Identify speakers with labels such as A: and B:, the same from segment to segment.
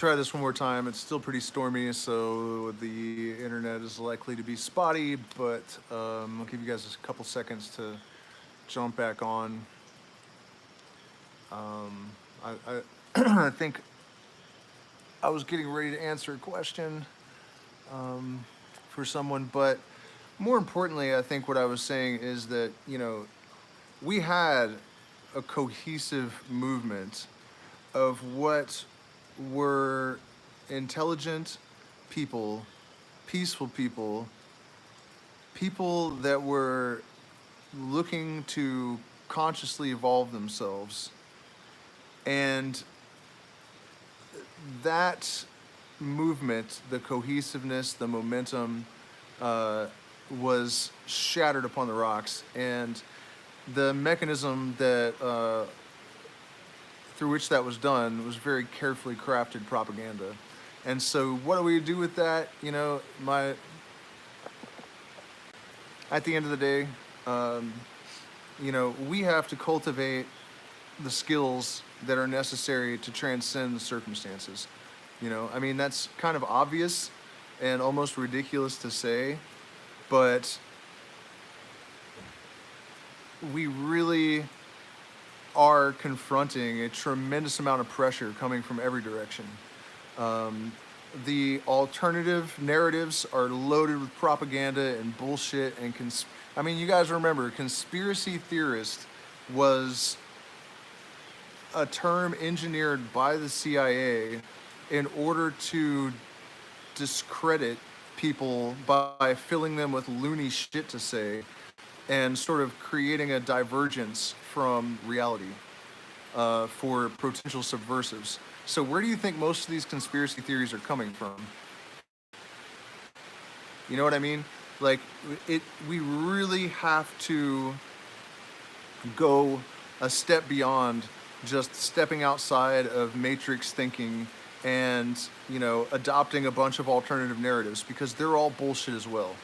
A: Try this one more time. It's still pretty stormy, so the internet is likely to be spotty, but I'll give you guys a couple seconds to jump back on. I I think I was getting ready to answer a question for someone, but more importantly, I think what I was saying is that, we had a cohesive movement of what were intelligent people, peaceful people, people that were looking to consciously evolve themselves. And that movement, the cohesiveness, the momentum, was shattered upon the rocks. And the mechanism that through which that was done was very carefully crafted propaganda. And so what do we do with that? At the end of the day, we have to cultivate the skills that are necessary to transcend the circumstances. That's kind of obvious and almost ridiculous to say, but we really are confronting a tremendous amount of pressure coming from every direction. The alternative narratives are loaded with propaganda and bullshit and you guys remember, conspiracy theorist was a term engineered by the CIA in order to discredit people by filling them with loony shit to say and sort of creating a divergence from reality for potential subversives. So where do you think most of these conspiracy theories are coming from? You know what I mean? We really have to go a step beyond just stepping outside of matrix thinking and, adopting a bunch of alternative narratives, because they're all bullshit as well.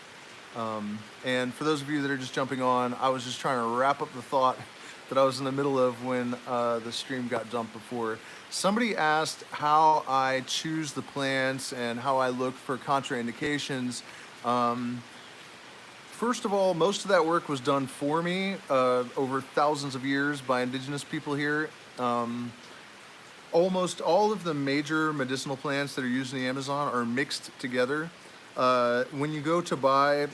A: And for those of you that are just jumping on, I was just trying to wrap up the thought that I was in the middle of when the stream got dumped before. Somebody asked how I choose the plants and how I look for contraindications. First of all, most of that work was done for me over thousands of years by indigenous people here. Almost all of the major medicinal plants that are used in the Amazon are mixed together. When you go to buy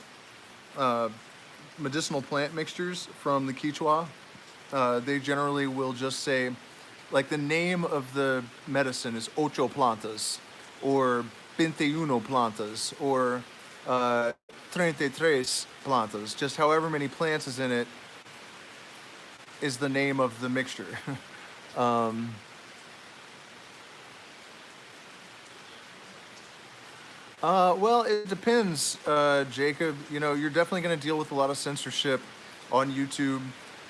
A: medicinal plant mixtures from the Quichua, they generally will just say, the name of the medicine is ocho plantas, or 21 plantas, or 33 plantas. Just however many plants is in it is the name of the mixture. Well, it depends, Jacob. You're definitely going to deal with a lot of censorship on YouTube.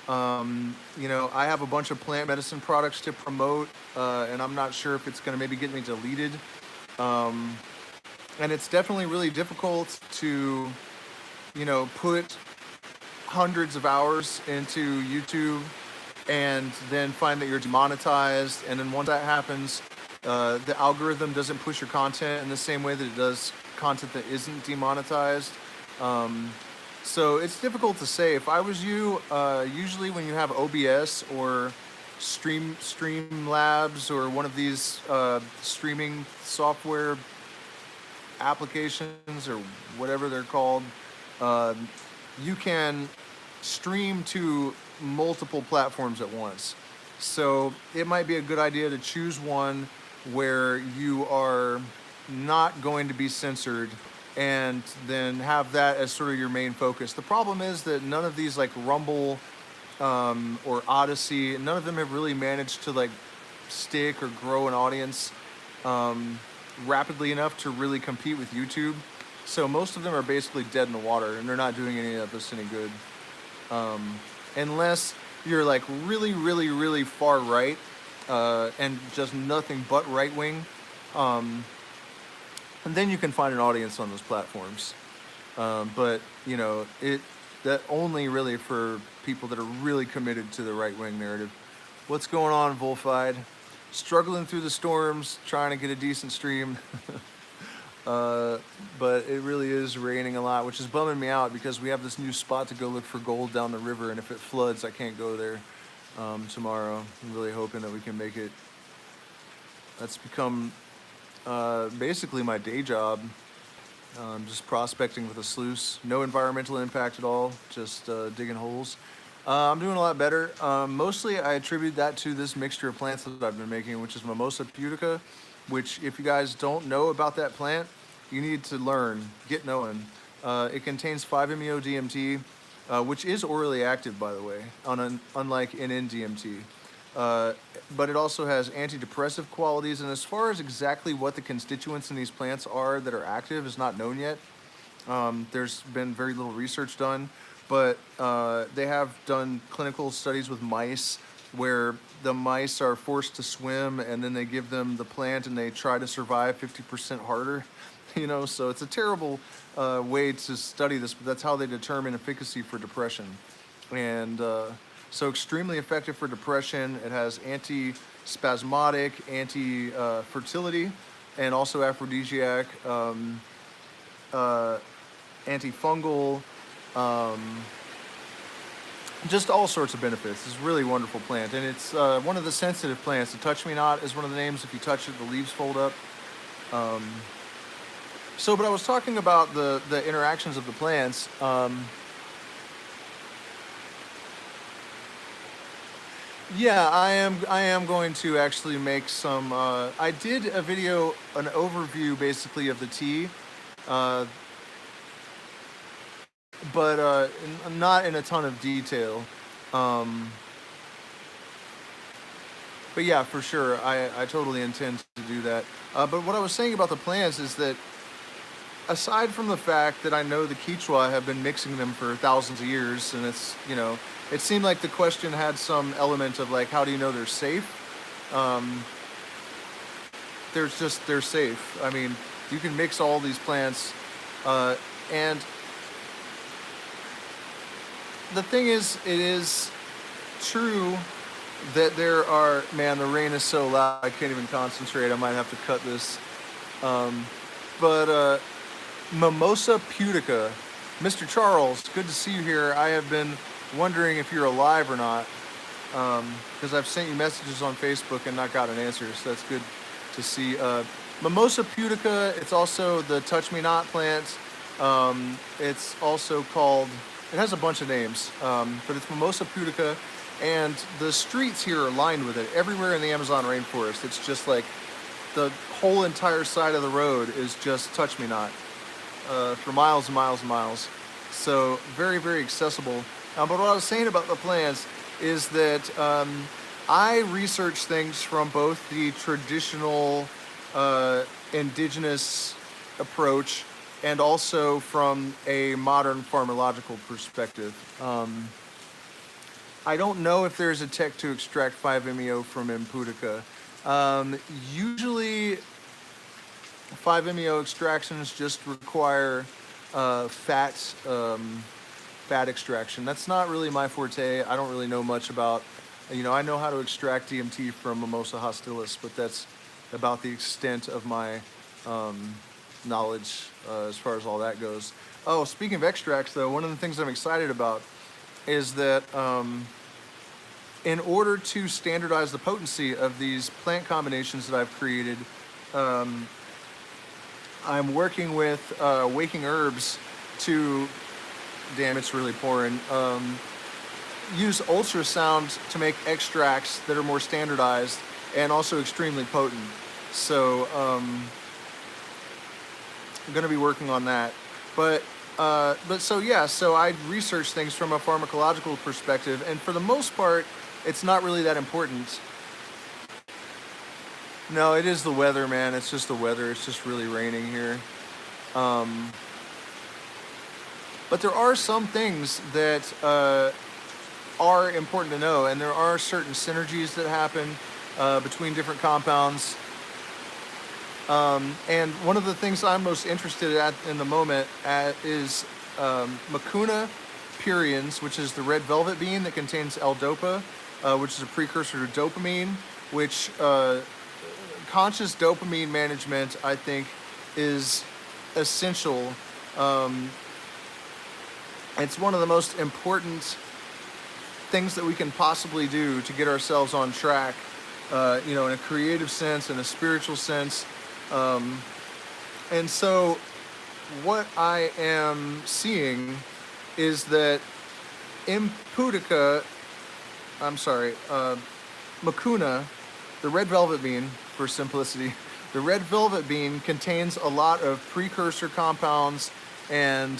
A: I have a bunch of plant medicine products to promote, and I'm not sure if it's going to maybe get me deleted. And it's definitely really difficult to, put hundreds of hours into YouTube and then find that you're demonetized. And then once that happens, the algorithm doesn't push your content in the same way that it does content that isn't demonetized. So it's difficult to say. If I was you, usually when you have OBS or Streamlabs or one of these streaming software applications or whatever they're called, you can stream to multiple platforms at once. So it might be a good idea to choose one where you are not going to be censored and then have that as sort of your main focus. The problem is that none of these, like Rumble or Odyssey, none of them have really managed to stick or grow an audience rapidly enough to really compete with YouTube. So most of them are basically dead in the water, and they're not doing any of us any good. Unless you're really, really, really far right and just nothing but right wing. And then you can find an audience on those platforms. But that only really for people that are really committed to the right-wing narrative. What's going on, Volfied? struggling through the storms, trying to get a decent stream. But it really is raining a lot, which is bumming me out because we have this new spot to go look for gold down the river, and if it floods, I can't go there tomorrow. I'm really hoping that we can make it. That's become basically my day job, just prospecting with a sluice. No environmental impact at all, just digging holes. I'm doing a lot better. Mostly I attribute that to this mixture of plants that I've been making, which is Mimosa pudica, which if you guys don't know about that plant, you need to learn, get knowing. It contains 5-MeO-DMT, which is orally active, by the way, unlike NN-DMT. But it also has antidepressive qualities, and as far as exactly what the constituents in these plants are that are active is not known yet. There's been very little research done, but they have done clinical studies with mice where the mice are forced to swim, and then they give them the plant and they try to survive 50% harder. You know, so it's a terrible way to study this, but that's how they determine efficacy for depression. And so extremely effective for depression. It has anti-spasmodic, anti-fertility, and also aphrodisiac, antifungal, just all sorts of benefits. It's a really wonderful plant, and it's one of the sensitive plants. The touch-me-not is one of the names. If you touch it, the leaves fold up. But I was talking about the interactions of the plants. Yeah, I am going to actually make some. I did a video, an overview basically of the tea, but not in a ton of detail. But yeah, for sure, I totally intend to do that. But what I was saying about the plants is that, aside from the fact that I know the Quichua have been mixing them for thousands of years, and it's, you know, it seemed like the question had some element of like, how do you know they're safe? They're safe. I mean, you can mix all these plants, and the thing is, it is true that there are, man, the rain is so loud, I can't even concentrate. I might have to cut this. Mimosa pudica. Mr. Charles, good to see you here. I have been wondering if you're alive or not, because I've sent you messages on Facebook and not gotten answers, so that's good to see. Mimosa pudica, it's also the touch-me-not plant. It's also called, it has a bunch of names, but it's Mimosa pudica, and the streets here are lined with it. Everywhere in the Amazon rainforest, it's just like the whole entire side of the road is just touch-me-not. For miles and miles and miles. So very, very accessible. But what I was saying about the plants is that I research things from both the traditional indigenous approach and also from a modern pharmacological perspective. I don't know if there's a tech to extract 5-MeO from M. pudica. Usually 5-MeO extractions just require fat extraction. That's not really my forte. I don't really know much about, you know, I know how to extract DMT from Mimosa hostilis, but that's about the extent of my knowledge as far as all that goes. Oh, speaking of extracts though, one of the things I'm excited about is that in order to standardize the potency of these plant combinations that I've created, I'm working with Waking Herbs to, damn, it's really pouring, use ultrasound to make extracts that are more standardized and also extremely potent. So I'm going to be working on that. But so yeah, so I research things from a pharmacological perspective, and for the most part, it's not really that important. No, it is the weather, man. It's just the weather. It's just really raining here. But there are some things that are important to know, and there are certain synergies that happen between different compounds. And one of the things I'm most interested at in the moment is Mucuna pruriens, which is the red velvet bean that contains L-dopa, which is a precursor to dopamine. which conscious dopamine management, I think, is essential. It's one of the most important things that we can possibly do to get ourselves on track, in a creative sense, in a spiritual sense. And so what I am seeing is that Mucuna, the red velvet bean, for simplicity, the red velvet bean contains a lot of precursor compounds, and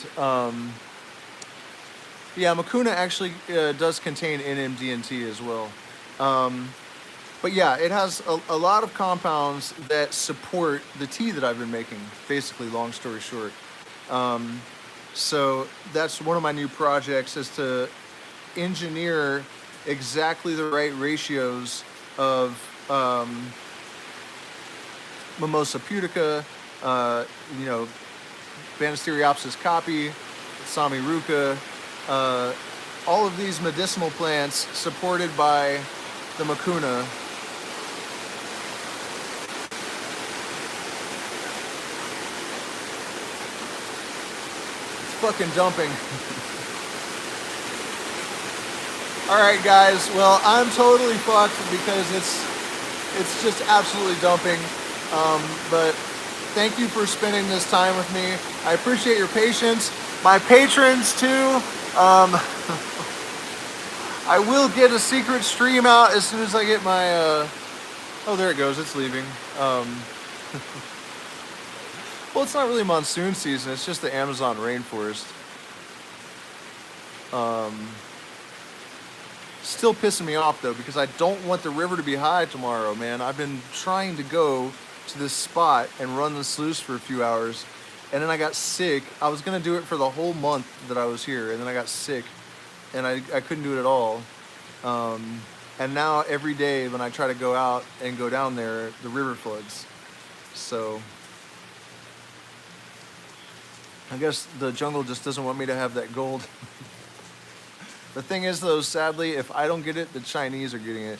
A: Mucuna actually does contain NMDMT as well. But yeah, it has a lot of compounds that support the tea that I've been making, basically, long story short. So that's one of my new projects, is to engineer exactly the right ratios of Mimosa pudica, Banisteriopsis caapi, Samiruca, all of these medicinal plants supported by the Mucuna. It's fucking dumping. Alright guys, well, I'm totally fucked because it's just absolutely dumping. But thank you for spending this time with me. I appreciate your patience. My patrons too. I will get a secret stream out as soon as I get my, oh, there it goes, it's leaving. Well, it's not really monsoon season, it's just the Amazon rainforest. Still pissing me off though, because I don't want the river to be high tomorrow, man. I've been trying to go to this spot and run the sluice for a few hours, and then I got sick. I was gonna do it for the whole month that I was here, and then I got sick, and I couldn't do it at all. And now every day when I try to go out and go down there, the river floods. So I guess the jungle just doesn't want me to have that gold. The thing is though, sadly, if I don't get it, the Chinese are getting it.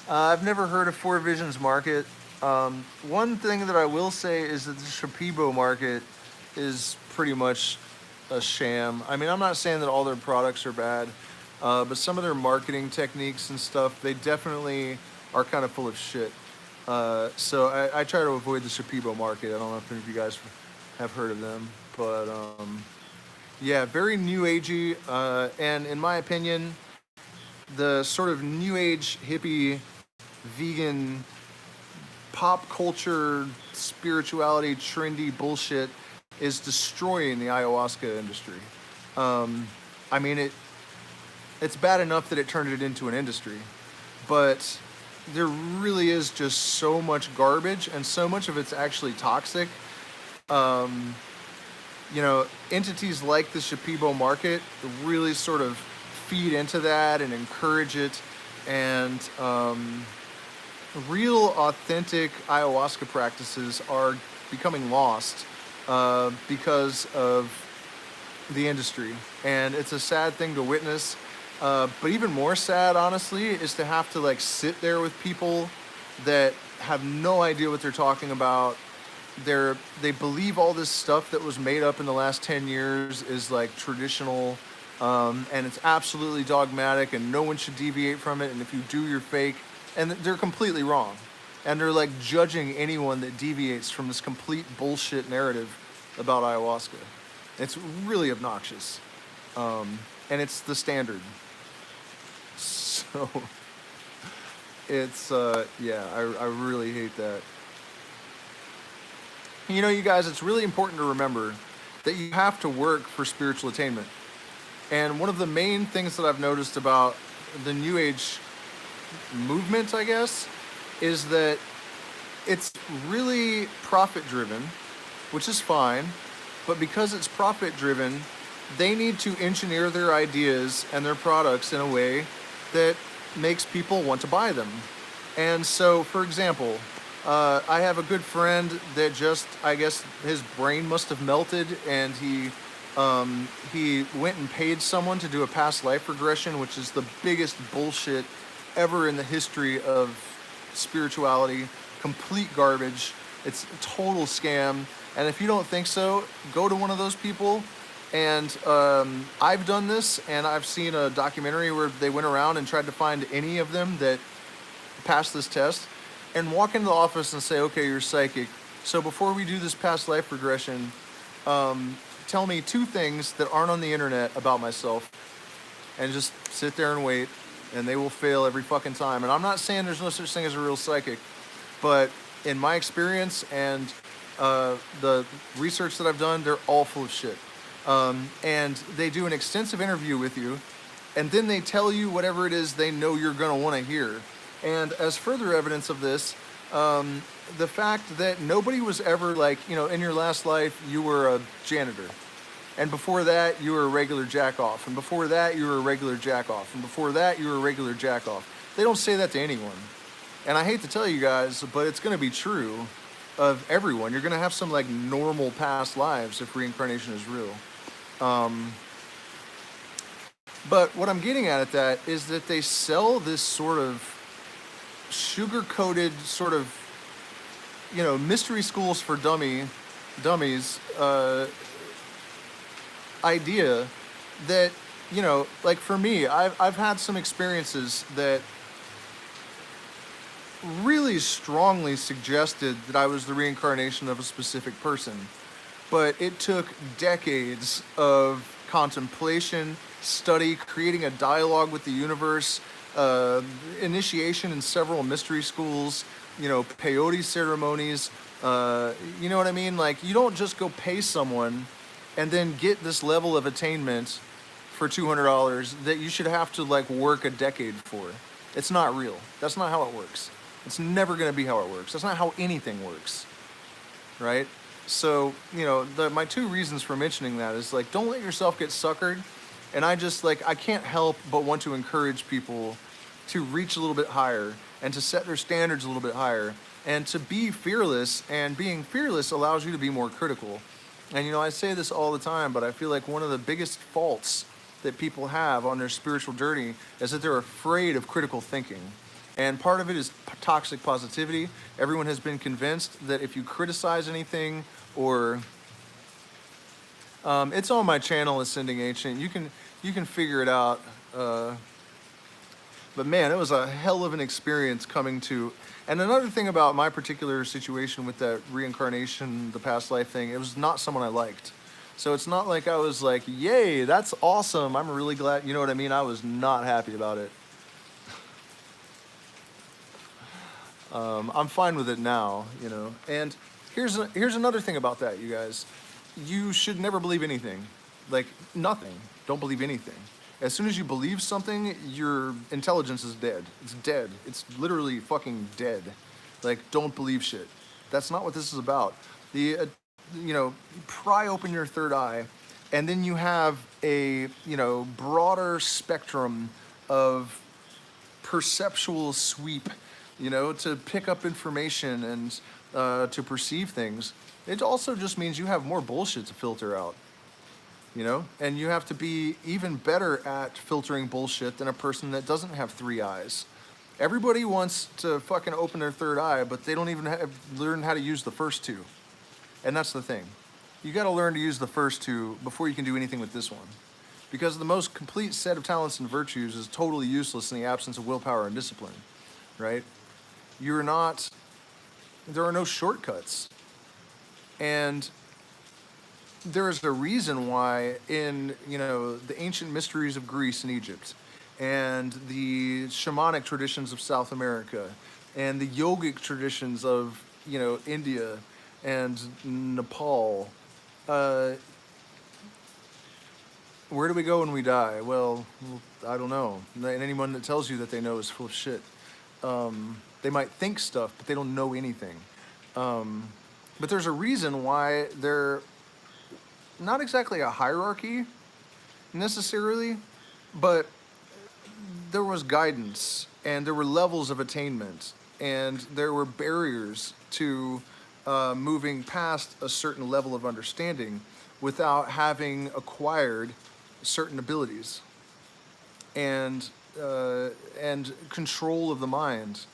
A: I've never heard of Four Visions Market. One thing that I will say is that the Shipibo market is pretty much a sham. I mean, I'm not saying that all their products are bad, but some of their marketing techniques and stuff, they definitely are kind of full of shit. So I try to avoid the Shipibo market. I don't know if any of you guys have heard of them, but yeah, very new agey, and in my opinion, the sort of new age hippie vegan pop culture spirituality trendy bullshit is destroying the ayahuasca industry. I mean, it's bad enough that it turned it into an industry, but there really is just so much garbage, and so much of it's actually toxic. Entities like the Shipibo market really sort of feed into that and encourage it, and real authentic ayahuasca practices are becoming lost because of the industry, and it's a sad thing to witness. But even more sad, honestly, is to have to sit there with people that have no idea what they're talking about. They believe all this stuff that was made up in the last 10 years is traditional, and it's absolutely dogmatic, and no one should deviate from it, and if you do, you're fake. And they're completely wrong. And they're judging anyone that deviates from this complete bullshit narrative about ayahuasca. It's really obnoxious. And it's the standard. So it's, yeah, I really hate that. You guys, it's really important to remember that you have to work for spiritual attainment. And one of the main things that I've noticed about the New Age movement, I guess, is that it's really profit-driven, which is fine, but because it's profit-driven, they need to engineer their ideas and their products in a way that makes people want to buy them. And so, for example, I have a good friend that just, I guess his brain must have melted, and he went and paid someone to do a past life regression, which is the biggest bullshit ever in the history of spirituality. Complete garbage. It's a total scam. And if you don't think so, go to one of those people. And I've done this, and I've seen a documentary where they went around and tried to find any of them that passed this test, and walk into the office and say, okay, you're psychic. So before we do this past life regression, tell me 2 things that aren't on the internet about myself, and just sit there and wait, and they will fail every fucking time. And I'm not saying there's no such thing as a real psychic, but in my experience and the research that I've done, they're all full of shit. And they do an extensive interview with you, and then they tell you whatever it is they know you're gonna wanna hear. And as further evidence of this, the fact that nobody was ever like, you know, in your last life, you were a janitor. And before that, you were a regular jack-off. And before that, you were a regular jack-off. And before that, you were a regular jack-off. They don't say that to anyone. And I hate to tell you guys, but it's gonna be true of everyone. You're gonna have some like normal past lives if reincarnation is real. But what I'm getting at that is that they sell this sort of sugar-coated sort of, you know, mystery schools for dummies idea that, you know, like for me, I've had some experiences that really strongly suggested that I was the reincarnation of a specific person. But it took decades of contemplation, study, creating a dialogue with the universe, initiation in several mystery schools, you know, peyote ceremonies, you know what I mean? Like, you don't just go pay someone and then get this level of attainment for $200 that you should have to like work a decade for. It's not real. That's not how it works. It's never gonna be how it works. That's not how anything works, right? So, you know, my 2 reasons for mentioning that is like, don't let yourself get suckered. And I just like, I can't help but want to encourage people to reach a little bit higher and to set their standards a little bit higher and to be fearless. And being fearless allows you to be more critical. And, you know, I say this all the time, but I feel like one of the biggest faults that people have on their spiritual journey is that they're afraid of critical thinking. And part of it is toxic positivity. Everyone has been convinced that if you criticize anything or it's on my channel, Ascending Ancient. You can figure it out. But man, it was a hell of an experience coming to. And another thing about my particular situation with that reincarnation, the past life thing, it was not someone I liked. So it's not like I was like, yay, that's awesome. I'm really glad. You know what I mean? I was not happy about it. I'm fine with it now, you know. And here's another thing about that, you guys. You should never believe anything. Like, nothing. Don't believe anything. As soon as you believe something, your intelligence is dead. It's dead. It's literally fucking dead. Like, don't believe shit. That's not what this is about. You know, pry open your third eye, and then you have a, you know, broader spectrum of perceptual sweep, you know, to pick up information and to perceive things. It also just means you have more bullshit to filter out, you know? And you have to be even better at filtering bullshit than a person that doesn't have 3 eyes. Everybody wants to fucking open their third eye, but they don't even learn how to use the first 2. And that's the thing. You gotta learn to use the first 2 before you can do anything with this one. Because the most complete set of talents and virtues is totally useless in the absence of willpower and discipline, right? There are no shortcuts. And there is a reason why in, you know, the ancient mysteries of Greece and Egypt, and the shamanic traditions of South America, and the yogic traditions of, you know, India and Nepal, where do we go when we die? Well, I don't know. And anyone that tells you that they know is full of shit. They might think stuff, but they don't know anything. But there's a reason why they're not exactly a hierarchy necessarily, but there was guidance and there were levels of attainment and there were barriers to moving past a certain level of understanding without having acquired certain abilities. And and control of the mind.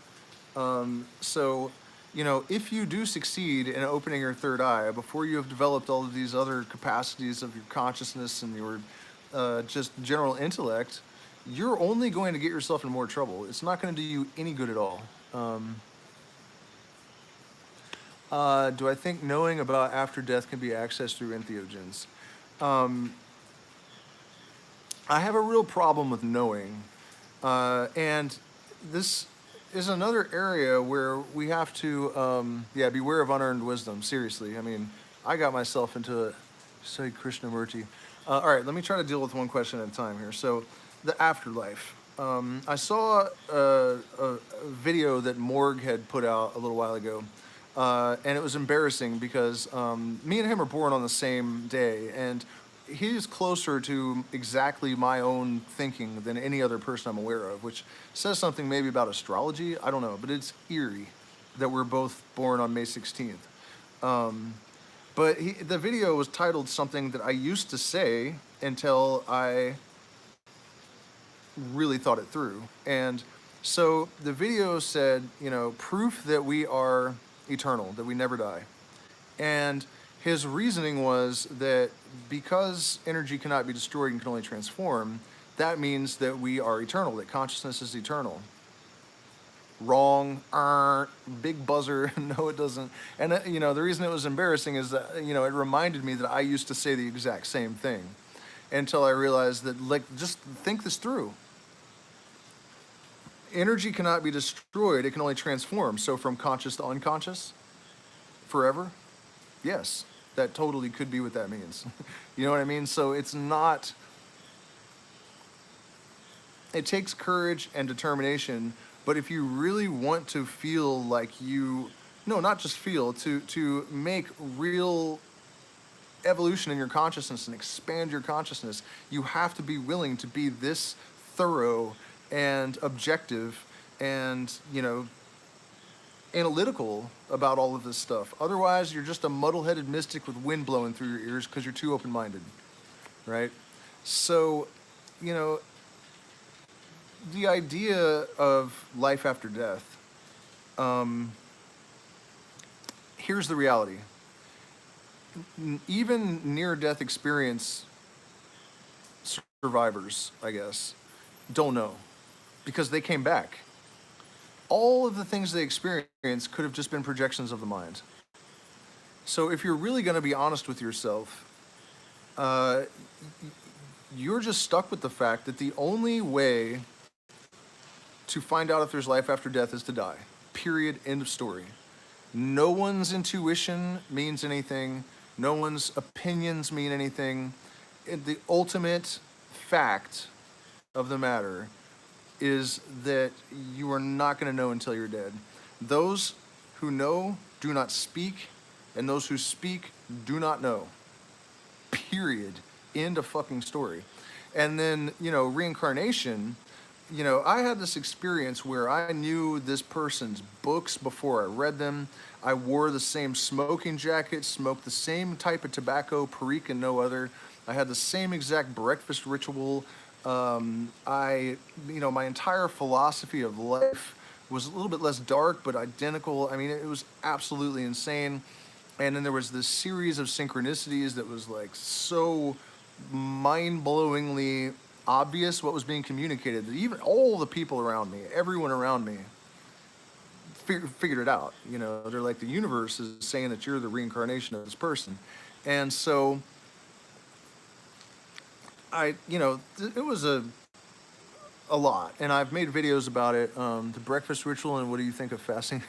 A: So, you know, if you do succeed in opening your third eye before you have developed all of these other capacities of your consciousness and your just general intellect, you're only going to get yourself in more trouble. It's not going to do you any good at all. Do I think knowing about after death can be accessed through entheogens? I have a real problem with knowing. And this is another area where we have to, yeah, beware of unearned wisdom. Seriously. I mean, I got myself into it. Say Krishnamurti. All right, let me try to deal with one question at a time here. So, the afterlife. I saw a video that Morg had put out a little while ago. And it was embarrassing because me and him are born on the same day, and he's closer to exactly my own thinking than any other person I'm aware of, which says something maybe about astrology. I don't know, but it's eerie that we're both born on May 16th. But the video was titled something that I used to say until I really thought it through. And so the video said, you know, proof that we are eternal, that we never die. And his reasoning was that because energy cannot be destroyed and can only transform, that means that we are eternal, that consciousness is eternal. Wrong. Big buzzer. No, it doesn't. And, you know, the reason it was embarrassing is that, you know, it reminded me that I used to say the exact same thing until I realized that, like, just think this through. Energy cannot be destroyed. It can only transform. So from conscious to unconscious forever? Yes, that totally could be what that means. You know what I mean? So it's not, it takes courage and determination, but if you really want to feel like you, no, not just feel, to make real evolution in your consciousness and expand your consciousness, you have to be willing to be this thorough and objective and, you know, analytical about all of this stuff. Otherwise, you're just a muddle-headed mystic with wind blowing through your ears because you're too open-minded, right? So, you know, the idea of life after death, here's the reality. Even near-death experience survivors, I guess, don't know because they came back. All of the things they experienced could have just been projections of the mind. So if you're really going to be honest with yourself, you're just stuck with the fact that the only way to find out if there's life after death is to die. Period. End of story. No one's intuition means anything. No one's opinions mean anything. The ultimate fact of the matter is that you are not going to know until you're dead. Those who know do not speak, and those who speak do not know. Period. End of fucking story. And then, you know, reincarnation, you know, I had this experience where I knew this person's books before I read them. I wore the same smoking jacket, smoked the same type of tobacco, perique and no other. I had the same exact breakfast ritual. You know, my entire philosophy of life was a little bit less dark, but identical. I mean, it was absolutely insane. And then there was this series of synchronicities that was like so mind-blowingly obvious what was being communicated that even all the people around me, everyone around me, figured it out. You know, they're like, the universe is saying that you're the reincarnation of this person. And so you know, it was a lot, and I've made videos about it. The breakfast ritual and what do you think of fasting?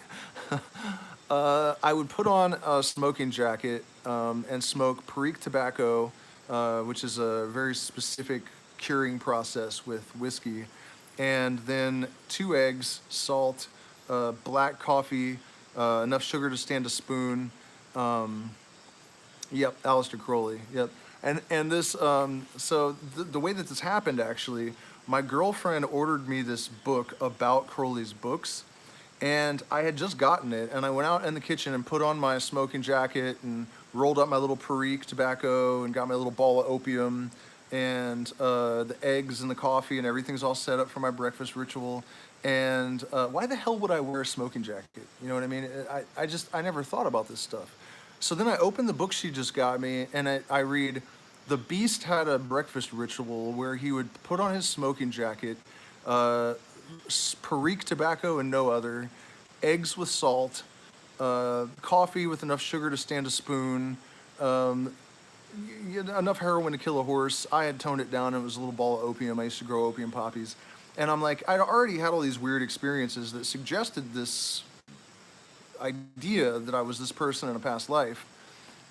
A: I would put on a smoking jacket and smoke perique tobacco, which is a very specific curing process with whiskey, and then 2 eggs, salt, black coffee, enough sugar to stand a spoon. Yep, Aleister Crowley. Yep. And this, so the way that this happened, actually, my girlfriend ordered me this book about Crowley's books, and I had just gotten it, and I went out in the kitchen and put on my smoking jacket and rolled up my little perique tobacco and got my little ball of opium, and the eggs and the coffee and everything's all set up for my breakfast ritual. And why the hell would I wear a smoking jacket? You know what I mean? I never thought about this stuff. So then I opened the book she just got me, and I read, the Beast had a breakfast ritual where he would put on his smoking jacket, Perique tobacco and no other, eggs with salt, coffee with enough sugar to stand a spoon, enough heroin to kill a horse. I had toned it down. It was a little ball of opium. I used to grow opium poppies. And I'm like, I'd already had all these weird experiences that suggested this idea that I was this person in a past life.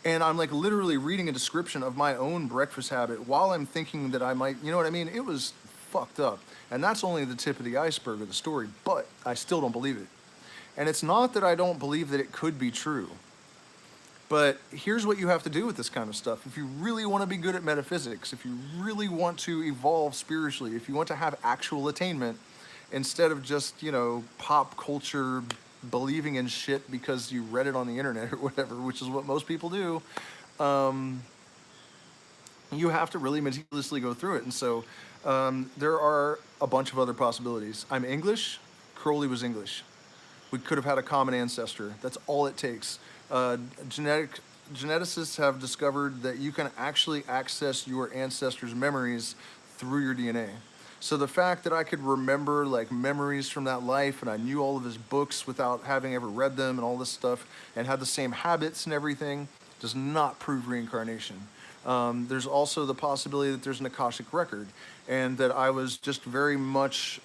A: And I'm like literally reading a description of my own breakfast habit while I'm thinking that I might, you know what I mean? It was fucked up. And that's only the tip of the iceberg of the story, but I still don't believe it. And it's not that I don't believe that it could be true. But here's what you have to do with this kind of stuff. If you really want to be good at metaphysics, if you really want to evolve spiritually, if you want to have actual attainment, instead of just, you know, pop culture believing in shit because you read it on the internet or whatever, which is what most people do, you have to really meticulously go through it. And so there are a bunch of other possibilities. I'm English. Crowley was English. We could have had a common ancestor. That's all it takes. Geneticists have discovered that you can actually access your ancestors' memories through your DNA. So the fact that I could remember like memories from that life, and I knew all of his books without having ever read them and all this stuff, and had the same habits and everything, does not prove reincarnation. There's also the possibility that there's an Akashic record, and that I was just very much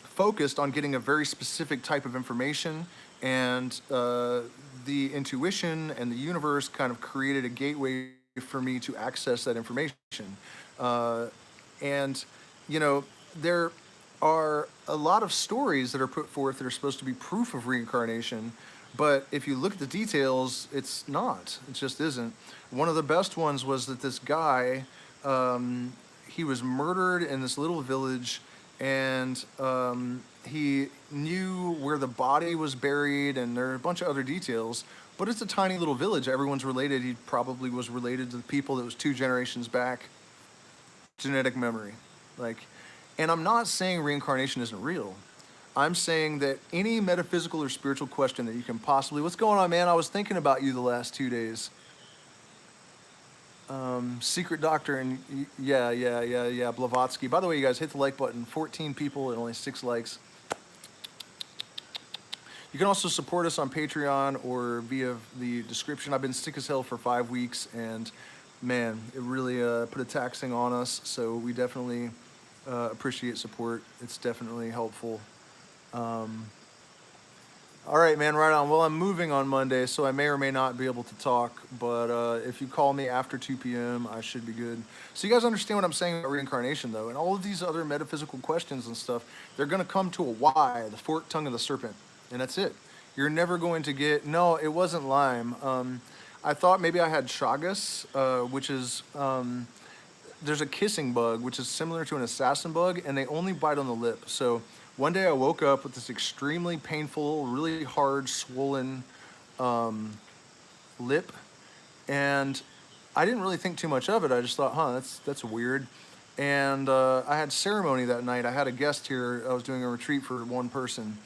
A: focused on getting a very specific type of information, and the intuition and the universe kind of created a gateway for me to access that information. And, you know, there are a lot of stories that are put forth that are supposed to be proof of reincarnation, but if you look at the details, it's not. It just isn't. One of the best ones was that this guy, he was murdered in this little village, and he knew where the body was buried, and there are a bunch of other details, but it's a tiny little village. Everyone's related. He probably was related to the people that was 2 generations back. Genetic memory. Like, and I'm not saying reincarnation isn't real. I'm saying that any metaphysical or spiritual question that you can possibly, what's going on, man? I was thinking about you the last 2 days. Secret Doctor and yeah, Blavatsky. By the way, you guys, hit the like button. 14 people and only 6 likes. You can also support us on Patreon or via the description. I've been sick as hell for 5 weeks, and man, it really put a taxing on us. So we definitely appreciate support. It's definitely helpful. All right, man, right on. Well, I'm moving on Monday, so I may or may not be able to talk, but if you call me after 2 p.m., I should be good. So you guys understand what I'm saying about reincarnation, though, and all of these other metaphysical questions and stuff, they're going to come to a why, the forked tongue of the serpent, and that's it. You're never going to get, no, it wasn't Lyme. I thought maybe I had Chagas, which is, there's a kissing bug, which is similar to an assassin bug, and they only bite on the lip. So one day I woke up with this extremely painful, really hard, swollen lip, and I didn't really think too much of it. I just thought, that's weird. And I had ceremony that night. I had a guest here. I was doing a retreat for one person,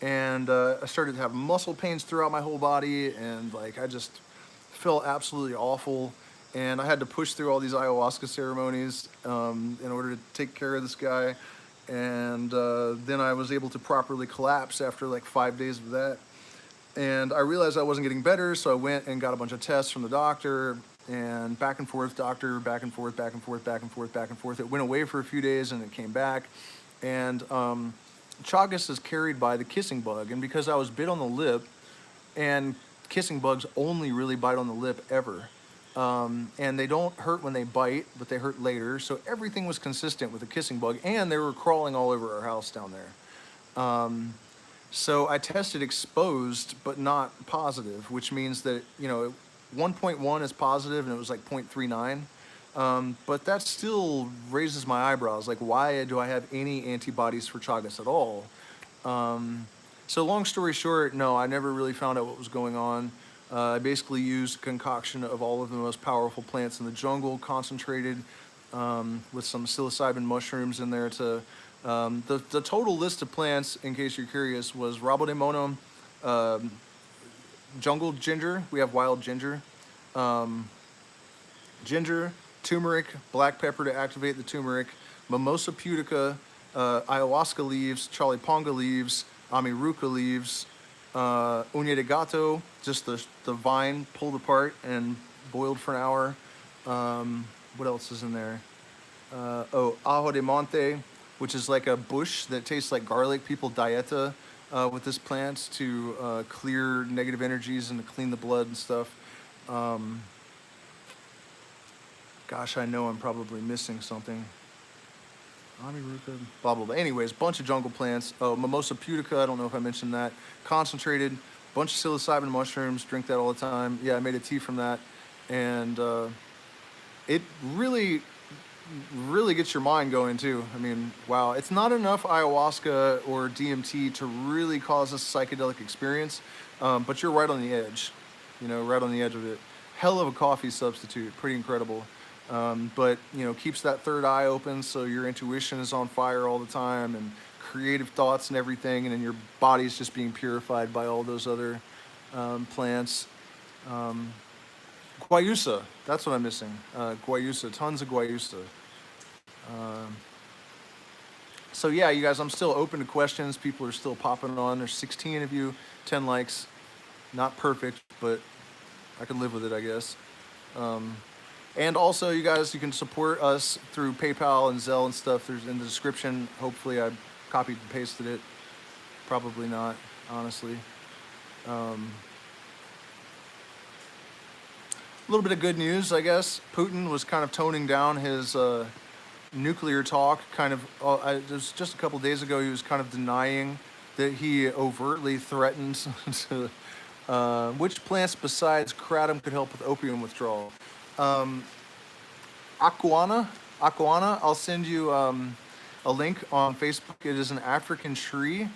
A: and I started to have muscle pains throughout my whole body, and like I just felt absolutely awful. And I had to push through all these ayahuasca ceremonies in order to take care of this guy. And then I was able to properly collapse after like 5 days of that. And I realized I wasn't getting better, so I went and got a bunch of tests from the doctor, and back and forth, doctor, back and forth, back and forth, back and forth, back and forth. It went away for a few days, and it came back. And Chagas is carried by the kissing bug, and because I was bit on the lip, and kissing bugs only really bite on the lip ever. And they don't hurt when they bite, but they hurt later. So everything was consistent with the kissing bug, and they were crawling all over our house down there. So I tested exposed, but not positive, which means that, 1.1 is positive, and it was like 0.39. But that still raises my eyebrows. Like, why do I have any antibodies for Chagas at all? So long story short, no, I never really found out what was going on. I basically used a concoction of all of the most powerful plants in the jungle, concentrated with some psilocybin mushrooms in there to, the total list of plants, in case you're curious, was rabo de mono, jungle ginger, we have wild ginger, ginger, turmeric, black pepper to activate the turmeric, mimosa pudica, ayahuasca leaves, chaliponga leaves, amiruca leaves, uña de gato, just the vine pulled apart and boiled for an hour. What else is in there? Ajo de monte, which is like a bush that tastes like garlic. People dieta with this plant to clear negative energies and to clean the blood and stuff. Gosh, I know I'm probably missing something. Amiruca, blah, blah, blah. Anyways, bunch of jungle plants. Oh, mimosa pudica, I don't know if I mentioned that. Concentrated, bunch of psilocybin mushrooms, drink that all the time. Yeah, I made a tea from that. And it really gets your mind going too. I mean, wow. It's not enough ayahuasca or DMT to really cause a psychedelic experience, but you're right on the edge, right on the edge of it. Hell of a coffee substitute, pretty incredible. But keeps that third eye open, so your intuition is on fire all the time, and creative thoughts and everything, and then your body's just being purified by all those other plants. Guayusa, that's what I'm missing. Guayusa, tons of guayusa. So yeah, you guys, I'm still open to questions. People are still popping on. There's 16 of you, 10 likes. Not perfect, but I can live with it, I guess. And also, you guys, you can support us through PayPal and Zelle and stuff. There's in the description. Hopefully, I copied and pasted it. Probably not, honestly. A little bit of good news, I guess. Putin was kind of toning down his nuclear talk. It was just a couple days ago, he was kind of denying that he overtly threatened to, which plants besides kratom could help with opium withdrawal. Aquana, I'll send you a link on Facebook. It is an African tree,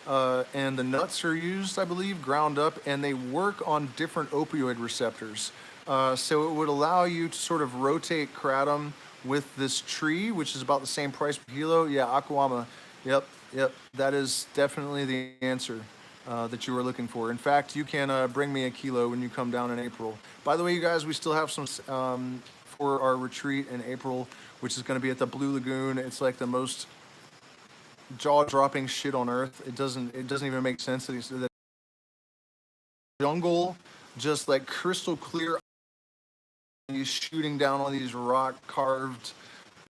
A: and the nuts are used, I believe, ground up, and they work on different opioid receptors. So it would allow you to sort of rotate kratom with this tree, which is about the same price per kilo. Yeah, Aquama. Yep. That is definitely the answer that you were looking for. In fact, you can bring me a kilo when you come down in April. By the way, you guys, we still have some for our retreat in April, which is going to be at the Blue Lagoon. It's like the most jaw-dropping shit on earth. It doesn't even make sense that he said that. Jungle, just like crystal clear. He's shooting down on these rock-carved,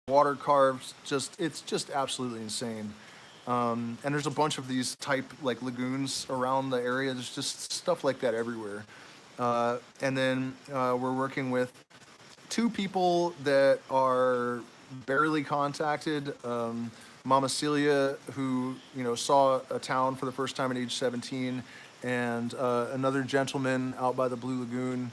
A: water-carved. It's just absolutely insane. And there's a bunch of these type like lagoons around the area. There's just stuff like that everywhere. And then we're working with 2 people that are barely contacted. Mama Celia, who saw a town for the first time at age 17, and another gentleman out by the Blue Lagoon.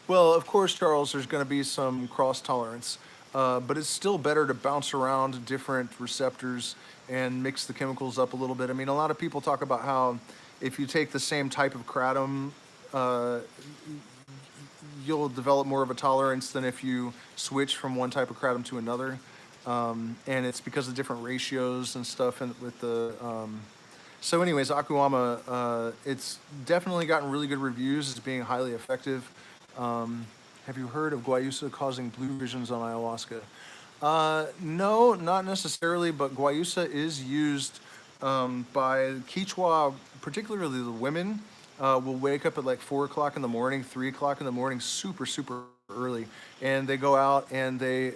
A: Well, of course, Charles, there's going to be some cross tolerance. But it's still better to bounce around different receptors and mix the chemicals up a little bit. I mean, a lot of people talk about how if you take the same type of kratom, you'll develop more of a tolerance than if you switch from one type of kratom to another. And it's because of different ratios and stuff. And with the so, anyways, Akuama, it's definitely gotten really good reviews as being highly effective. Have you heard of guayusa causing blue visions on ayahuasca? No, not necessarily, but guayusa is used by Quechua, particularly the women, will wake up at like 4 o'clock in the morning, 3 o'clock in the morning, super, super early. And they go out and they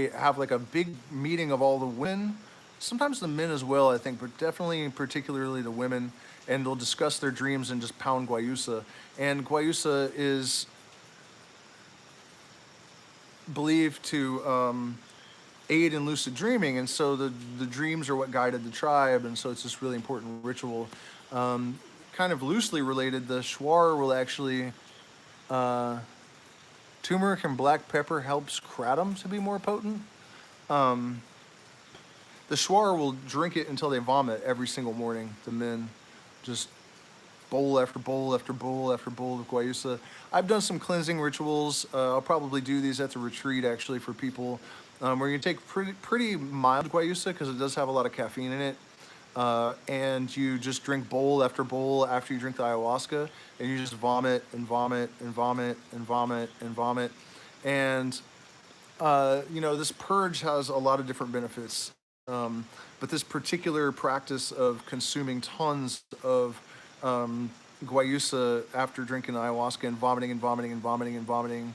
A: have like a big meeting of all the women, sometimes the men as well, I think, but definitely particularly the women, and they'll discuss their dreams and just pound guayusa. And guayusa is believed to aid in lucid dreaming, and so the dreams are what guided the tribe, and so it's this really important ritual. Kind of loosely related, the shwar will actually, turmeric and black pepper helps kratom to be more potent. The shwar will drink it until they vomit every single morning, the men. just bowl after bowl after bowl after bowl of guayusa. I've done some cleansing rituals. I'll probably do these at the retreat actually for people, where you take pretty mild guayusa because it does have a lot of caffeine in it, and you just drink bowl after bowl after you drink the ayahuasca, and you just vomit and vomit and vomit and vomit and vomit, and you know, this purge has a lot of different benefits. But this particular practice of consuming tons of guayusa after drinking ayahuasca and vomiting and vomiting and vomiting and vomiting,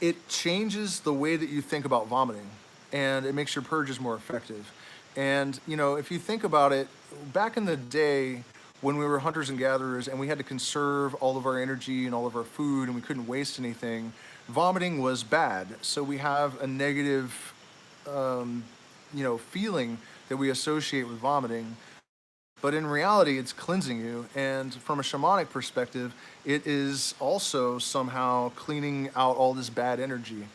A: it changes the way that you think about vomiting, and it makes your purges more effective. And you know, if you think about it, back in the day when we were hunters and gatherers and we had to conserve all of our energy and all of our food and we couldn't waste anything, vomiting was bad. So we have a negative, you know, feeling that we associate with vomiting. But in reality, it's cleansing you. And from a shamanic perspective, it is also somehow cleaning out all this bad energy,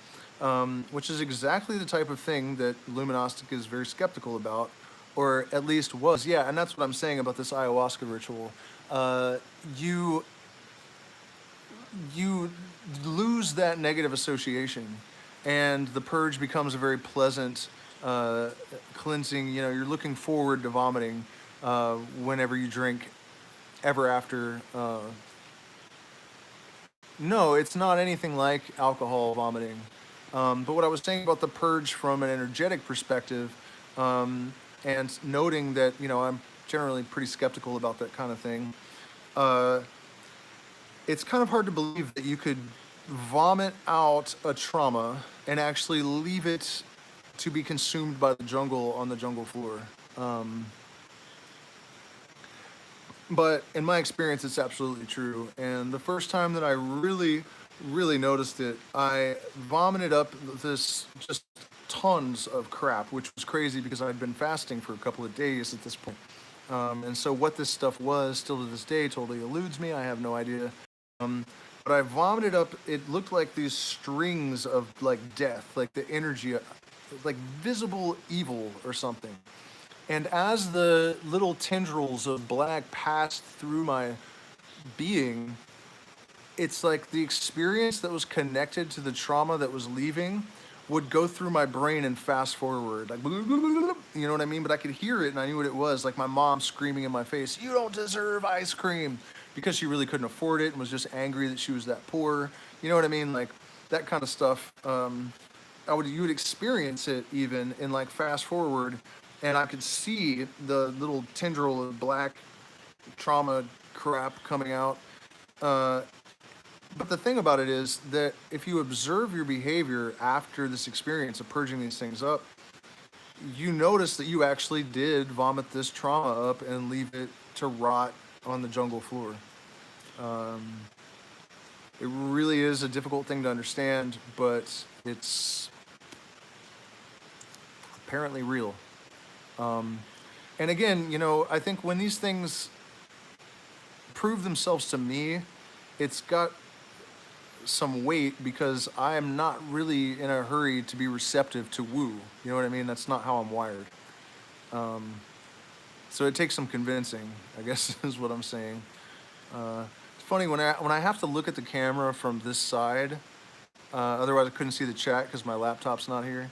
A: which is exactly the type of thing that IllumiGnostic is very skeptical about, or at least was. Yeah, and that's what I'm saying about this ayahuasca ritual. You lose that negative association, and the purge becomes a very pleasant cleansing. You know, you're looking forward to vomiting whenever you drink ever after. No, it's not anything like alcohol vomiting. But what I was saying about the purge from an energetic perspective, and noting that, you know, I'm generally pretty skeptical about that kind of thing. It's kind of hard to believe that you could vomit out a trauma and actually leave it to be consumed by the jungle on the jungle floor. But in my experience, it's absolutely true. And the first time that I really noticed it, I vomited up this just tons of crap, which was crazy because I'd been fasting for a couple of days at this point. And so what this stuff was, still to this day, totally eludes me. I have no idea. But I vomited up, it looked like these strings of like death, like the energy, like visible evil or something. And as the little tendrils of black passed through my being, it's like the experience that was connected to the trauma that was leaving would go through my brain and fast forward, like, you know what I mean? But I could hear it and I knew what it was, like my mom screaming in my face, "You don't deserve ice cream," because she really couldn't afford it and was just angry that she was that poor. You know what I mean? Like that kind of stuff. You would experience it even in like fast forward, and I could see the little tendril of black trauma crap coming out. But the thing about it is that if you observe your behavior after this experience of purging these things up, you notice that you actually did vomit this trauma up and leave it to rot on the jungle floor. It really is a difficult thing to understand, but it's apparently real. And again, you know, I think when these things prove themselves to me, it's got some weight because I am not really in a hurry to be receptive to woo. You know what I mean? That's not how I'm wired. So it takes some convincing, I guess is what I'm saying. It's funny when I have to look at the camera from this side, otherwise I couldn't see the chat because my laptop's not here.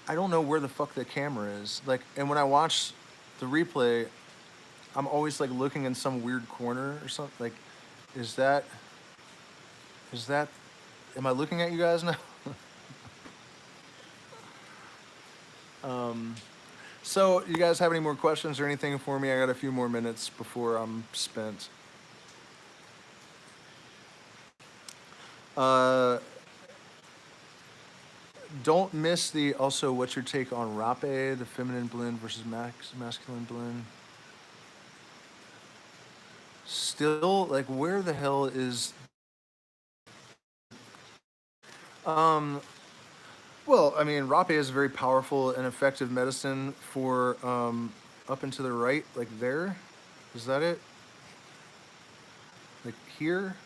A: I don't know where the fuck the camera is. Like, and when I watch the replay, I'm always like looking in some weird corner or something. Like, is that, am I looking at you guys now? So you guys have any more questions or anything for me? I got a few more minutes before I'm spent. Don't miss the, also, what's your take on rape, the feminine blend versus masculine blend? Still, like, where the hell is... Well, I mean, rape is a very powerful and effective medicine for up and to the right, like there. Is that it? Like here?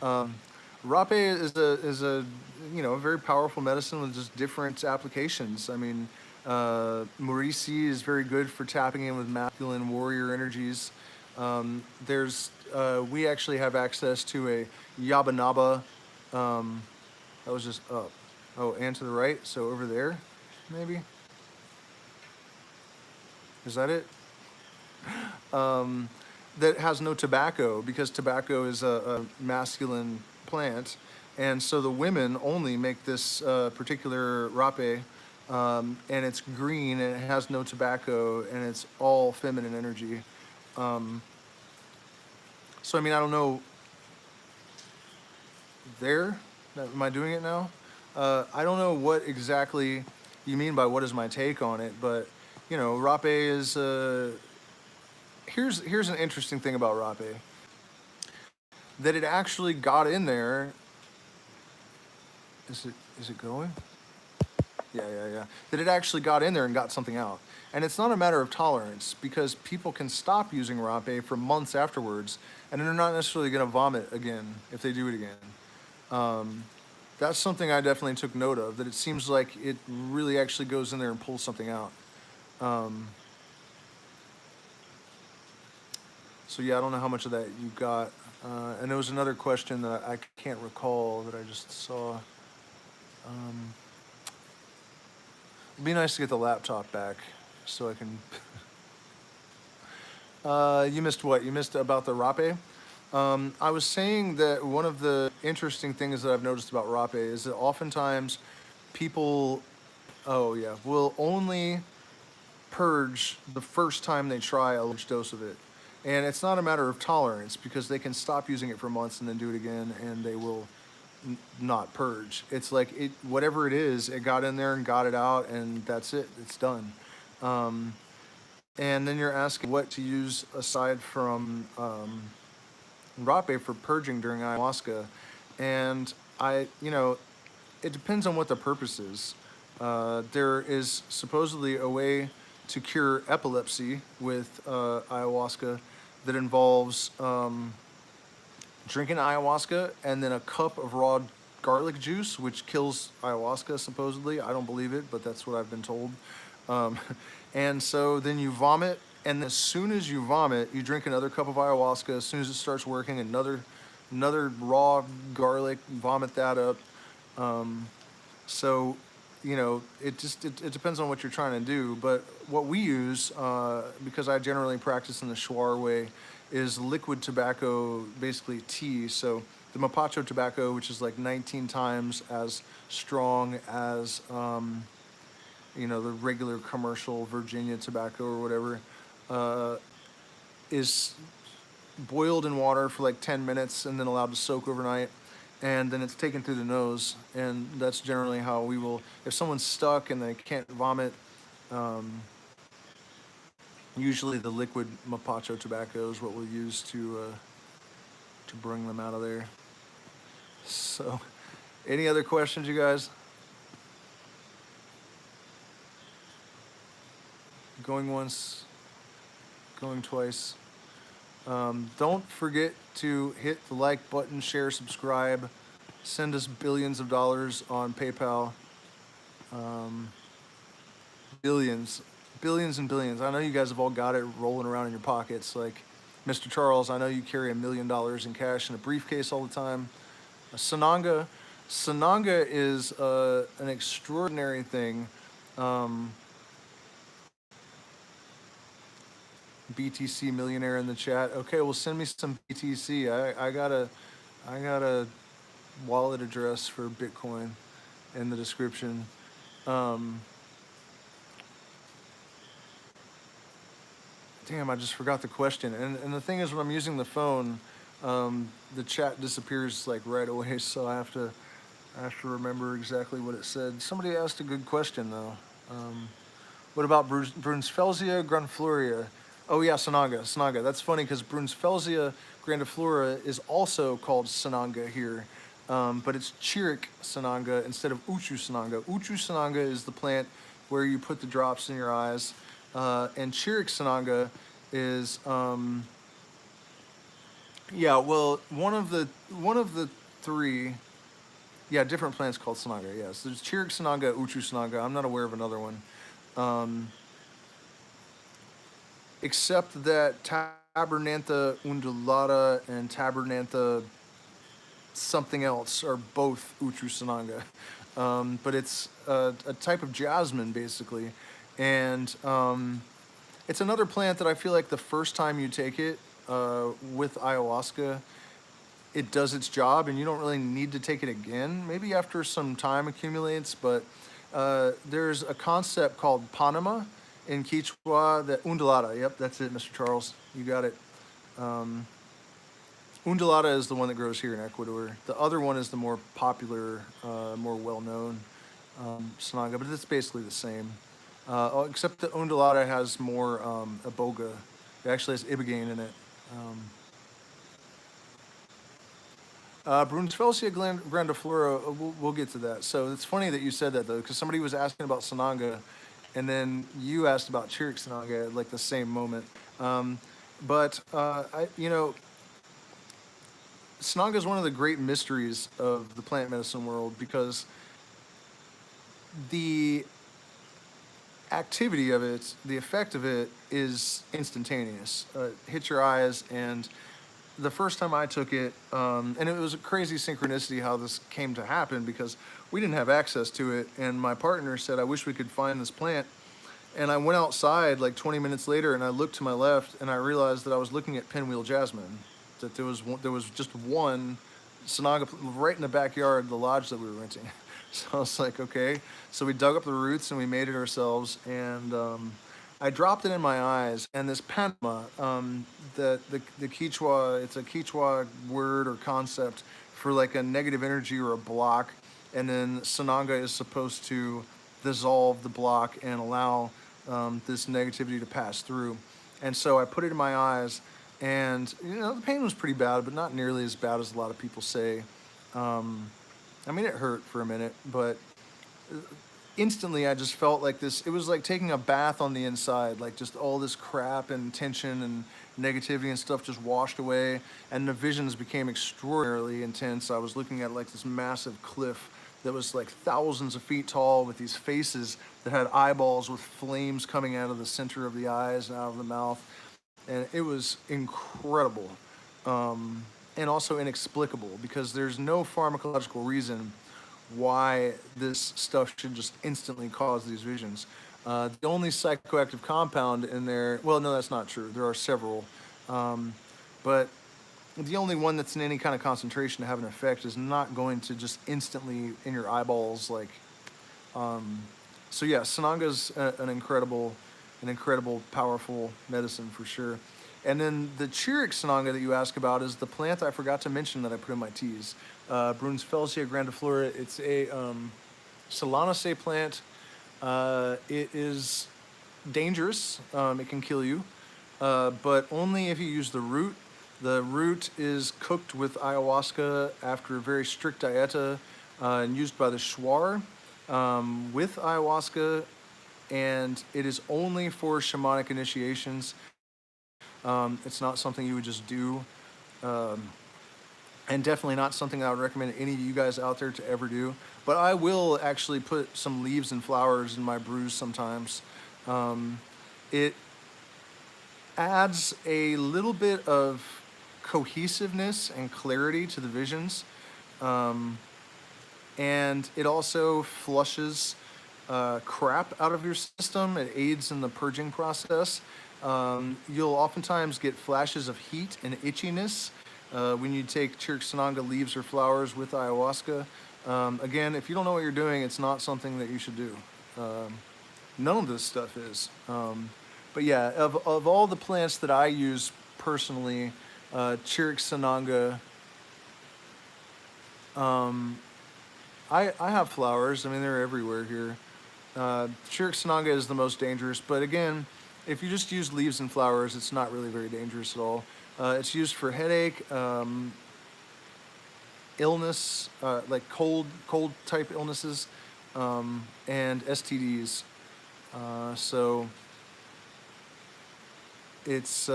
A: Rape is a you know, very powerful medicine with just different applications. I mean, Maurici is very good for tapping in with masculine warrior energies. We actually have access to a Yabanaba. That was just up. Oh, and to the right, so over there, maybe? Is that it? That has no tobacco, because tobacco is a masculine plant. And so the women only make this particular rape, and it's green and it has no tobacco and it's all feminine energy. So, I mean, I don't know. There? Am I doing it now? I don't know what exactly you mean by what is my take on it, but, you know, rape is... Here's an interesting thing about rape. That it actually got in there. Is it going? Yeah. That it actually got in there and got something out. And it's not a matter of tolerance, because people can stop using rape for months afterwards, and they're not necessarily going to vomit again if they do it again. That's something I definitely took note of, that it seems like it really actually goes in there and pulls something out. So yeah, I don't know how much of that you got. And there was another question that I can't recall that I just saw. It'd be nice to get the laptop back so I can... You missed what? You missed about the rape? I was saying that one of the interesting things that I've noticed about rape is that oftentimes people, will only purge the first time they try a large dose of it. And it's not a matter of tolerance, because they can stop using it for months and then do it again, and they will not purge. It's like whatever it is, it got in there and got it out, and that's it. It's done. And then you're asking what to use aside from rape for purging during ayahuasca, and it depends on what the purpose is. There is supposedly a way to cure epilepsy with ayahuasca that involves drinking ayahuasca and then a cup of raw garlic juice, which kills ayahuasca, supposedly. I don't believe it, but that's what I've been told. And so then you vomit, and as soon as you vomit, you drink another cup of ayahuasca. As soon as it starts working, another raw garlic, vomit that up. So, it depends on what you're trying to do. But what we use, because I generally practice in the Shuar way, is liquid tobacco, basically tea. So the mapacho tobacco, which is like 19 times as strong as, the regular commercial Virginia tobacco or whatever, is boiled in water for like 10 minutes and then allowed to soak overnight. And then it's taken through the nose, and that's generally how we will, if someone's stuck and they can't vomit, usually the liquid mapacho tobacco is what we'll use to bring them out of there. So, any other questions, you guys? Going once, going twice. Don't forget to hit the like button, share, subscribe, send us billions of dollars on PayPal. Billions and billions. I know you guys have all got it rolling around in your pockets. Like Mr. Charles, I know you carry $1 million in cash in a briefcase all the time. Sananga is an extraordinary thing. BTC millionaire in the chat. Okay, well, send me some BTC. I got a wallet address for Bitcoin in the description. Damn, I just forgot the question. And the thing is, when I'm using the phone, the chat disappears like right away, so I have to remember exactly what it said. Somebody asked a good question though. What about Brunsfelsia grandiflora? Oh yeah, Sananga. That's funny because Brunsfelsia grandiflora is also called Sananga here, but it's Chirik Sananga instead of Uchu Sananga. Uchu Sananga is the plant where you put the drops in your eyes, and Chirik Sananga is one of the three. Yeah, different plants called Sananga. Yes, there's Chirik Sananga, Uchu Sananga. I'm not aware of another one. except that Tabernantha undulata and Tabernantha something else are both Uttrusananga. But it's a type of jasmine, basically. And it's another plant that I feel like the first time you take it with ayahuasca, it does its job and you don't really need to take it again. Maybe after some time accumulates, but there's a concept called Panama in Quechua, that undulata. Yep, that's it, Mr. Charles. You got it. Undulata is the one that grows here in Ecuador. The other one is the more popular, more well-known Sananga, but it's basically the same. Except that undulata has more iboga. It actually has ibogaine in it. Brunsfelsia grandiflora, we'll get to that. So it's funny that you said that, though, because somebody was asking about Sananga, and then you asked about Chiric Sananga at like the same moment. Sananga is one of the great mysteries of the plant medicine world, because the activity of it, the effect of it, is instantaneous. It hits your eyes, and the first time I took it, and it was a crazy synchronicity how this came to happen, because we didn't have access to it, and my partner said, I wish we could find this plant. And I went outside like 20 minutes later, and I looked to my left, and I realized that I was looking at pinwheel jasmine, that there was just one Sananga right in the backyard of the lodge that we were renting. So I was like, okay. So we dug up the roots and we made it ourselves, and I dropped it in my eyes. And this Panama, the Quechua, it's a Quechua word or concept for like a negative energy or a block, and then Sananga is supposed to dissolve the block and allow this negativity to pass through. And so I put it in my eyes, and the pain was pretty bad, but not nearly as bad as a lot of people say. I mean, it hurt for a minute, but instantly I just felt like this. It was like taking a bath on the inside, like just all this crap and tension and negativity and stuff just washed away, and the visions became extraordinarily intense. I was looking at like this massive cliff that was like thousands of feet tall, with these faces that had eyeballs with flames coming out of the center of the eyes and out of the mouth. And it was incredible, and also inexplicable, because there's no pharmacological reason why this stuff should just instantly cause these visions. The only psychoactive compound in there, well, no, that's not true. There are several, but the only one that's in any kind of concentration to have an effect is not going to just instantly in your eyeballs, like. So yeah, Sananga's an incredible, powerful medicine for sure. And then the Chiric Sananga that you ask about is the plant I forgot to mention that I put in my teas. Brunsfelsia grandiflora. It's a Solanaceae plant. It is dangerous. It can kill you, but only if you use the root. The root is cooked with ayahuasca after a very strict dieta, and used by the Shuar with ayahuasca, and it is only for shamanic initiations. It's not something you would just do, and definitely not something I would recommend any of you guys out there to ever do. But I will actually put some leaves and flowers in my brews sometimes. It adds a little bit of cohesiveness and clarity to the visions, and it also flushes crap out of your system. It aids in the purging process. You'll oftentimes get flashes of heat and itchiness when you take Chiric Sananga leaves or flowers with ayahuasca. Again, if you don't know what you're doing, it's not something that you should do. None of this stuff is. But yeah, of all the plants that I use personally, Chiric Sananga, I have flowers. I mean, they're everywhere here. Chiric Sananga is the most dangerous, but again, if you just use leaves and flowers, it's not really very dangerous at all. It's used for headache, illness, like cold type illnesses, and STDs. So it's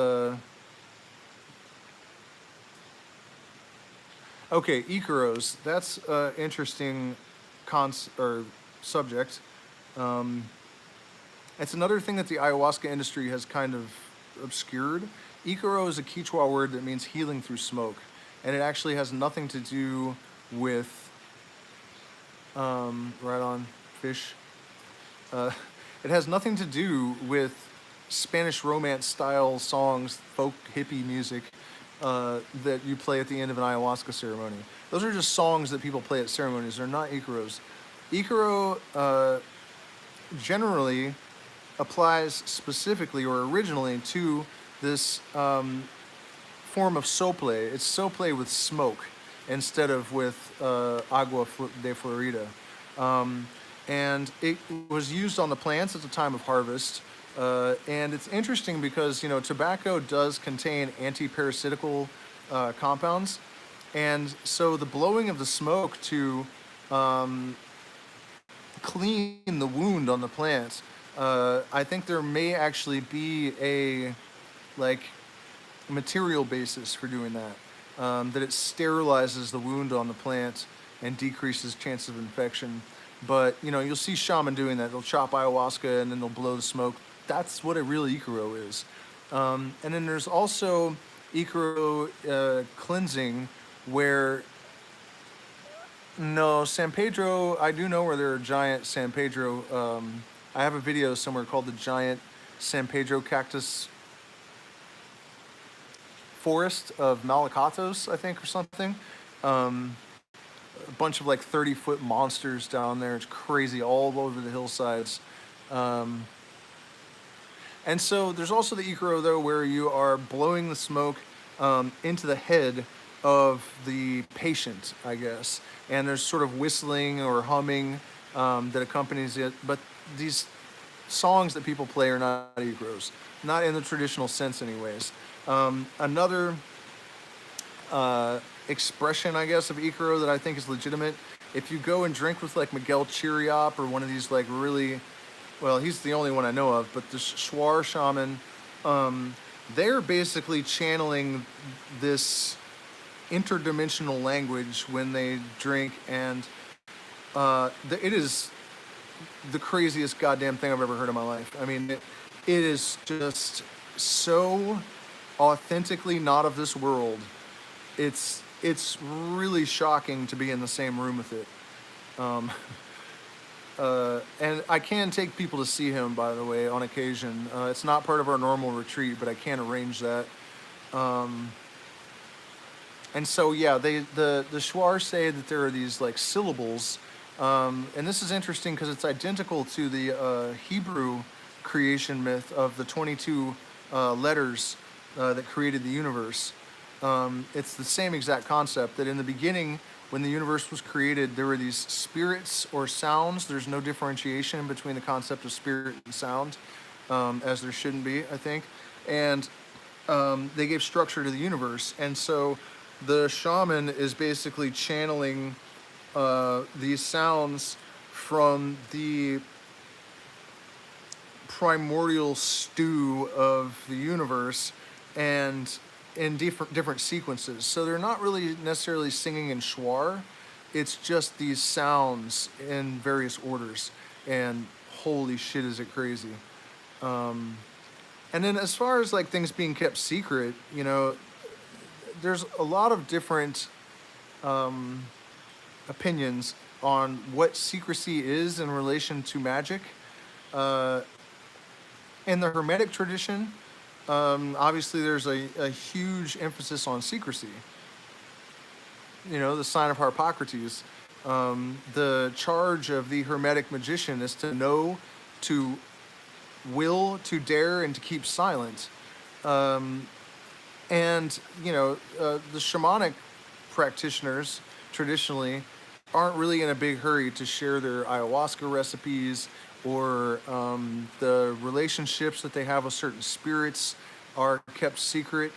A: okay. Icaros. That's interesting or subject. It's another thing that the ayahuasca industry has kind of obscured. Ikaro is a Quechua word that means healing through smoke, and it actually has nothing to do with right on fish. It has nothing to do with Spanish romance style songs, folk hippie music that you play at the end of an ayahuasca ceremony. Those are just songs that people play at ceremonies. They're not Ikaros. Ikaro generally applies specifically or originally to this form of sople. It's sople with smoke instead of with agua de Florida. And it was used on the plants at the time of harvest. And it's interesting because, tobacco does contain anti-parasitical compounds. And so the blowing of the smoke to clean the wound on the plant, I think there may actually be a material basis for doing that. That it sterilizes the wound on the plant and decreases chances of infection. But, you'll see shaman doing that. They'll chop ayahuasca and then they'll blow the smoke. That's what a real Ikaro is. And then there's also Ikaro cleansing where, no, San Pedro, I do know where there are giant San Pedro. I have a video somewhere called the Giant San Pedro Cactus Forest of Malacatos, I think, or something. A bunch of 30-foot monsters down there. It's crazy, all over the hillsides. And so there's also the Ikaro, though, where you are blowing the smoke into the head of the patient, I guess. And there's sort of whistling or humming that accompanies it. But these songs that people play are not Ikaros, not in the traditional sense anyways. Another expression, I guess, of Ikaro that I think is legitimate, if you go and drink with Miguel Chiriop or one of these really, well, he's the only one I know of, but the Shuar shaman, they're basically channeling this interdimensional language when they drink, and it is the craziest goddamn thing I've ever heard in my life. I mean, it is just so authentically not of this world. It's really shocking to be in the same room with it. And I can take people to see him, by the way, on occasion. It's not part of our normal retreat, but I can arrange that. And so, yeah, the Shuar say that there are these syllables, and this is interesting because it's identical to the Hebrew creation myth of the 22 letters that created the universe. It's the same exact concept that in the beginning, when the universe was created, there were these spirits or sounds. There's no differentiation between the concept of spirit and sound, as there shouldn't be, I think. And they gave structure to the universe. And so the shaman is basically channeling these sounds from the primordial stew of the universe and in different sequences. So they're not really necessarily singing in Shuar. It's just these sounds in various orders. And holy shit, is it crazy. And then as far as things being kept secret, there's a lot of different opinions on what secrecy is in relation to magic. In the Hermetic tradition, obviously there's a huge emphasis on secrecy. The sign of Harpocrates. The charge of the Hermetic magician is to know, to will, to dare, and to keep silent. And, the shamanic practitioners traditionally aren't really in a big hurry to share their ayahuasca recipes or the relationships that they have with certain spirits are kept secret.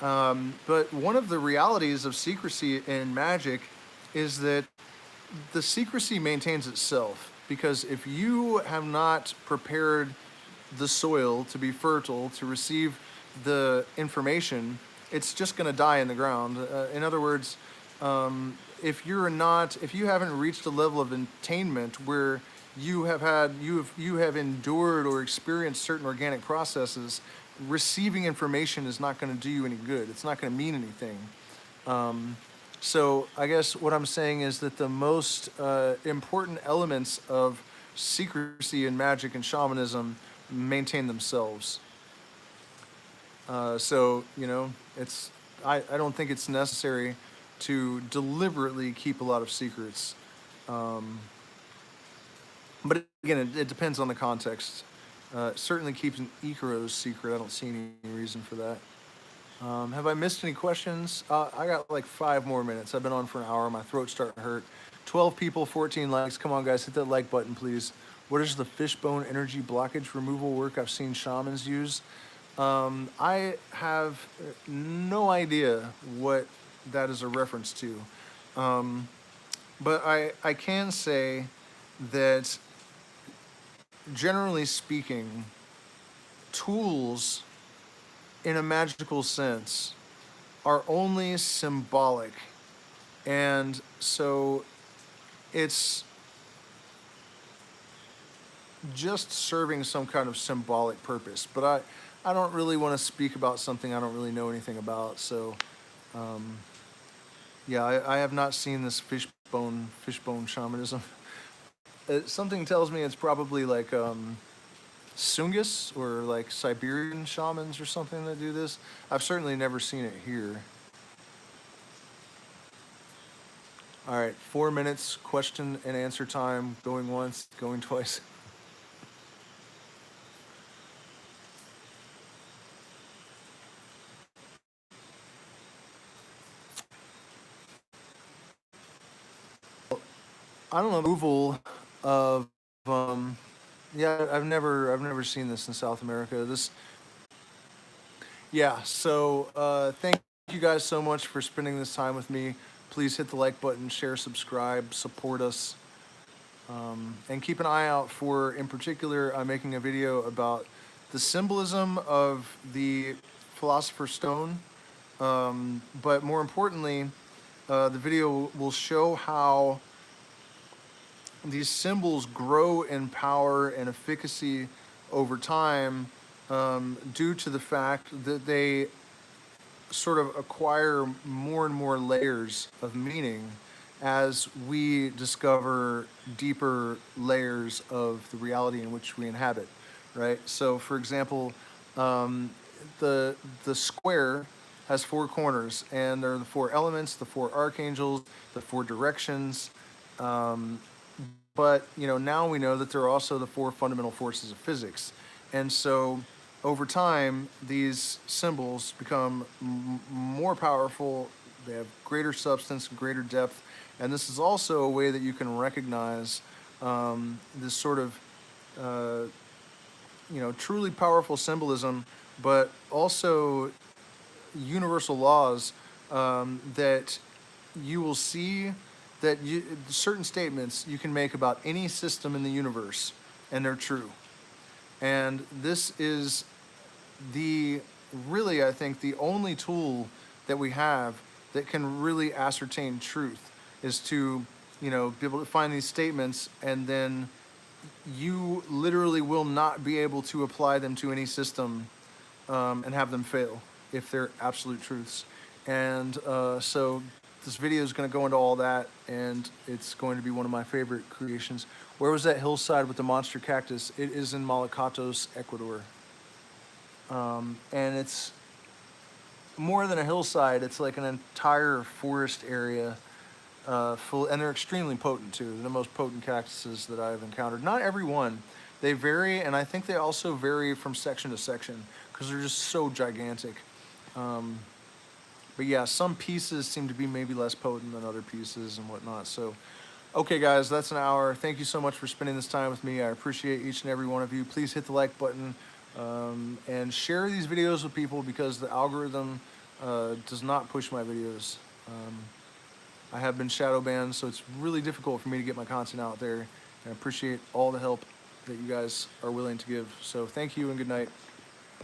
A: But one of the realities of secrecy in magic is that the secrecy maintains itself, because if you have not prepared the soil to be fertile, to receive the information, it's just going to die in the ground. In other words, if you haven't reached a level of attainment where you have endured or experienced certain organic processes, receiving information is not going to do you any good. It's not going to mean anything. So I guess what I'm saying is that the most important elements of secrecy and magic and shamanism maintain themselves. So you know, I don't think it's necessary to deliberately keep a lot of secrets. But again, it depends on the context. Certainly keeping Icaro's secret. I don't see any reason for that. Have I missed any questions? I got like 5 more minutes. I've been on for an hour. My throat's starting to hurt. 12 people, 14 likes. Come on, guys, hit that like button, please. What is the fishbone energy blockage removal work I've seen shamans use? I have no idea what that is a reference to. But I can say that generally speaking, tools in a magical sense are only symbolic. And so it's just serving some kind of symbolic purpose. But I don't really want to speak about something I don't really know anything about. So, yeah, I have not seen this fishbone shamanism. Something tells me it's probably like Sungus or like Siberian shamans or something that do this. I've certainly never seen it here. All right, 4 minutes, question and answer time, going once, going twice. I don't know, removal of yeah, I've never seen this in South America. Yeah, so thank you guys so much for spending this time with me. Please hit the like button, share, subscribe, support us. And keep an eye out for, in particular, I'm making a video about the symbolism of the Philosopher's Stone. But more importantly, the video will show how these symbols grow in power and efficacy over time due to the fact that they sort of acquire more and more layers of meaning as we discover deeper layers of the reality in which we inhabit, right? So, for example, the square has 4 corners, and there are the 4 elements, the 4 archangels, the 4 directions. But you know, now we know that there are also the 4 fundamental forces of physics, and so over time, these symbols become more powerful. They have greater substance, greater depth, and this is also a way that you can recognize this sort of truly powerful symbolism, but also universal laws that you will see that certain statements you can make about any system in the universe, and they're true. And this is really, I think, the only tool that we have that can really ascertain truth is to, be able to find these statements, and then you literally will not be able to apply them to any system and have them fail if they're absolute truths. And so this video is going to go into all that, and it's going to be one of my favorite creations. Where was that hillside with the monster cactus? It is in Malacatos, Ecuador. And it's more than a hillside. It's like an entire forest area full, and they're extremely potent too. They're the most potent cactuses that I've encountered. Not every one. They vary, and I think they also vary from section to section because they're just so gigantic. But yeah, some pieces seem to be maybe less potent than other pieces and whatnot. So, okay, guys, that's an hour. Thank you so much for spending this time with me. I appreciate each and every one of you. Please hit the like button and share these videos with people, because the algorithm does not push my videos. I have been shadow banned, so it's really difficult for me to get my content out there. And I appreciate all the help that you guys are willing to give. So thank you and good night.